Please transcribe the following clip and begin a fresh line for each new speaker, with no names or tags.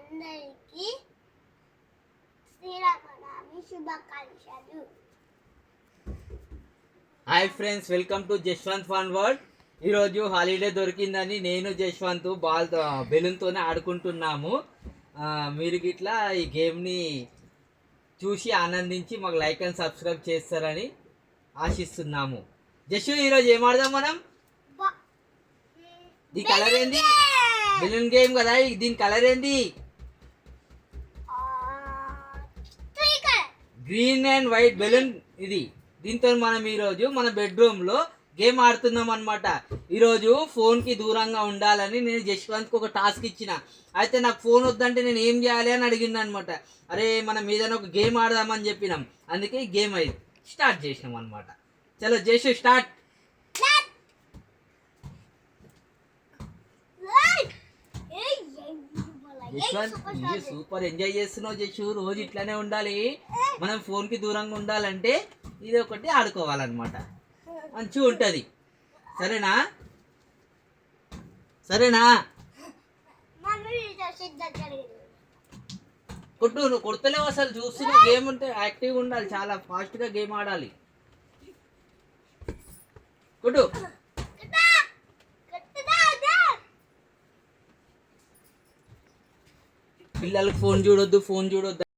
అందరికీ శ్రీరామనవమి శుభాకాంక్షలు.
Hi friends, welcome to Jashwanth fun world. ఈరోజు హాలిడే దొరికిందని నేను జశ్వంత్ బెలూన్తోనే ఆడుకుంటున్నాము. మీరు గిట్లా ఈ గేమ్ని చూసి ఆనందించి మాకు లైక్ అండ్ సబ్స్క్రైబ్ చేస్తారని ఆశిస్తున్నాము. జస్ట్ ఈరోజు ఏం ఆడదాం మనం? ఈ కలర్ ఏంది? బెలూన్ గేమ్ కదా. దీని కలర్ ఏంది? Green and white balloon. ఇది దీంతో మనం ఈరోజు మన బెడ్రూమ్లో గేమ్ ఆడుతున్నాం అనమాట. ఈరోజు ఫోన్కి దూరంగా ఉండాలని నేను జశ్వంత్కి ఒక టాస్క్ ఇచ్చిన. అయితే నాకు ఫోన్ వద్దంటే నేను ఏం చేయాలి అని అడిగిన అనమాట. అరే మనం ఏదైనా ఒక గేమ్ ఆడదామని చెప్పినాం. అందుకే ఈ గేమ్ అయితే స్టార్ట్ చేసినాం అనమాట. చలో జస్ట్ స్టార్ట్. జశ్వంత్ ఇది సూపర్ ఎంజాయ్ చేస్తున్నావు జశ్వు. రోజు ఇట్లానే ఉండాలి. మనం ఫోన్కి దూరంగా ఉండాలంటే ఇది ఒకటి ఆడుకోవాలన్నమాట. మంచిగా ఉంటుంది. సరేనా? సరేనా? కొట్టు. నువ్వు కొడతలేవు అసలు. చూస్తున్నా గేమ్ ఉంటే యాక్టివ్గా ఉండాలి. చాలా ఫాస్ట్గా గేమ్ ఆడాలి. కొట్టు. పిల్లలకు ఫోన్ చూడొద్దు.